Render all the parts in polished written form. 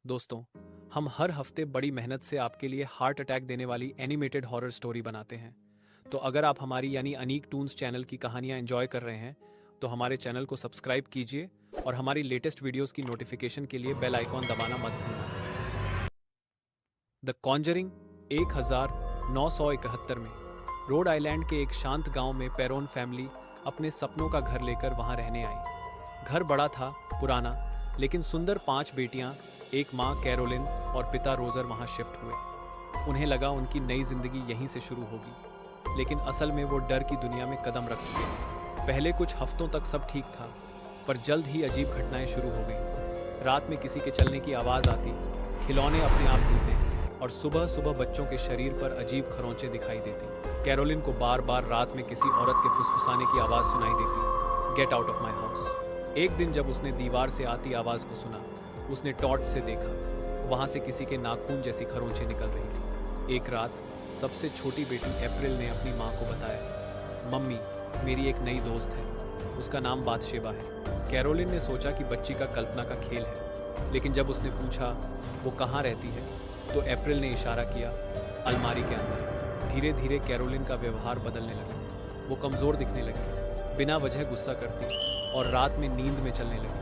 दोस्तों, हम हर हफ्ते बड़ी मेहनत से आपके लिए हार्ट अटैक देने वाली एनिमेटेड हॉरर स्टोरी बनाते हैं। तो अगर आप हमारी यानी अनीक टून्स चैनल की कहानियां एंजॉय कर रहे हैं, तो हमारे चैनल को सब्सक्राइब कीजिए और हमारी लेटेस्ट वीडियोस की नोटिफिकेशन के लिए बेल आइकॉन दबाना मत भूलना। द कॉन्जरिंग 1971 में रोड आइलैंड के एक शांत गांव में पेरोन फैमिली अपने सपनों का घर लेकर वहां रहने आई। घर बड़ा था, पुराना, लेकिन सुंदर। 5 बेटियां, एक माँ कैरोलिन और पिता रोजर वहां शिफ्ट हुए। उन्हें लगा उनकी नई जिंदगी यहीं से शुरू होगी, लेकिन असल में वो डर की दुनिया में कदम रख चुके थे। पहले कुछ हफ्तों तक सब ठीक था, पर जल्द ही अजीब घटनाएं शुरू हो गई। रात में किसी के चलने की आवाज आती, खिलौने अपने आप हिलते और सुबह सुबह बच्चों के शरीर पर अजीब खरोंचें दिखाई देती। कैरोलिन को बार बार रात में किसी औरत के फुसफुसाने की आवाज़ सुनाई देती, get out of my house. एक दिन जब उसने दीवार से आती आवाज़ को सुना, उसने टॉर्च से देखा। वहाँ से किसी के नाखून जैसी खरोंचें निकल रही थी। एक रात सबसे छोटी बेटी अप्रैल ने अपनी माँ को बताया, मम्मी, मेरी एक नई दोस्त है, उसका नाम बातशेबा है। कैरोलिन ने सोचा कि बच्ची का कल्पना का खेल है, लेकिन जब उसने पूछा वो कहाँ रहती है, तो अप्रैल ने इशारा किया, अलमारी के अंदर। धीरे धीरे कैरोलिन का व्यवहार बदलने लगा। वो कमज़ोर दिखने लगी, बिना वजह गुस्सा करती और रात में नींद में चलने लगी।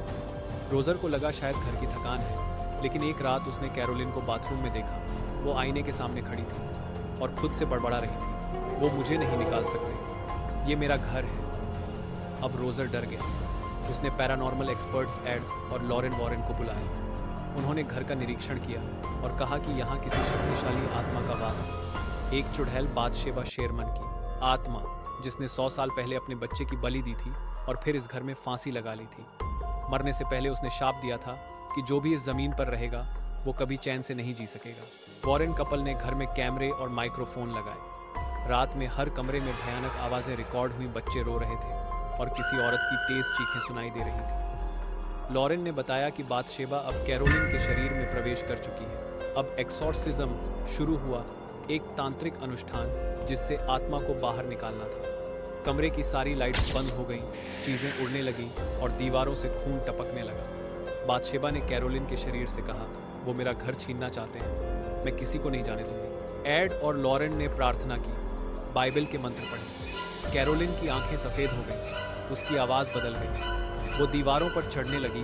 रोजर को लगा शायद घर की थकान है, लेकिन एक रात उसने कैरोलिन को बाथरूम में देखा। वो आईने के सामने खड़ी थी और खुद से बड़बड़ा रही थी, वो मुझे नहीं निकाल सकते, ये मेरा घर है। अब रोजर डर गया। उसने पैरानॉर्मल एक्सपर्ट्स एड और लॉरेन वॉरेन को बुलाया। उन्होंने घर का निरीक्षण किया और कहा कि यहाँ किसी शक्तिशाली आत्मा का वास है। एक चुड़ैल बातशेबा शेरमन की आत्मा, जिसने 100 साल पहले अपने बच्चे की बलि दी थी और फिर इस घर में फांसी लगा ली थी। मरने से पहले उसने शाप दिया था कि जो भी इस जमीन पर रहेगा वो कभी चैन से नहीं जी सकेगा। वॉरेन कपल ने घर में कैमरे और माइक्रोफोन लगाए। रात में हर कमरे में भयानक आवाज़ें रिकॉर्ड हुई, बच्चे रो रहे थे और किसी औरत की तेज चीखें सुनाई दे रही थी। लॉरेन ने बताया कि बातशेबा अब कैरोलिन के शरीर में प्रवेश कर चुकी है। अब एक्सॉर्सिज्म शुरू हुआ, एक तांत्रिक अनुष्ठान जिससे आत्मा को बाहर निकालना था। कमरे की सारी लाइट्स बंद हो गईं, चीज़ें उड़ने लगीं और दीवारों से खून टपकने लगा। बातशेबा ने कैरोलिन के शरीर से कहा, वो मेरा घर छीनना चाहते हैं, मैं किसी को नहीं जाने दूंगी। एड और लॉरेन ने प्रार्थना की, बाइबल के मंत्र पढ़े। कैरोलिन की आंखें सफ़ेद हो गईं, उसकी आवाज़ बदल गई। वो दीवारों पर चढ़ने लगी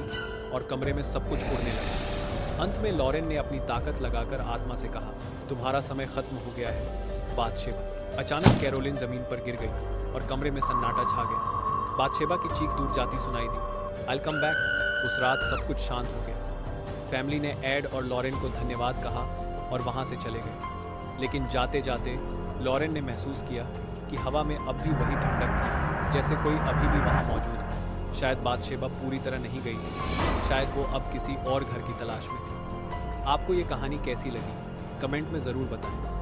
और कमरे में सब कुछ उड़ने लगा। अंत में लॉरेन ने अपनी ताकत लगाकर आत्मा से कहा, तुम्हारा समय खत्म हो गया है बातशेबा। अचानक कैरोलिन जमीन पर गिर गई और कमरे में सन्नाटा छा गया। बातशेबा की चीख दूर जाती सुनाई दी, आई कम बैक। उस रात सब कुछ शांत हो गया। फैमिली ने एड और लॉरेन को धन्यवाद कहा और वहाँ से चले गए। लेकिन जाते जाते लॉरेन ने महसूस किया कि हवा में अब भी वही ठंडक थी, जैसे कोई अभी भी वहाँ मौजूद हो। शायद बातशेबा पूरी तरह नहीं गई थी, शायद वो अब किसी और घर की तलाश में थी। आपको ये कहानी कैसी लगी, कमेंट में ज़रूर बताएं।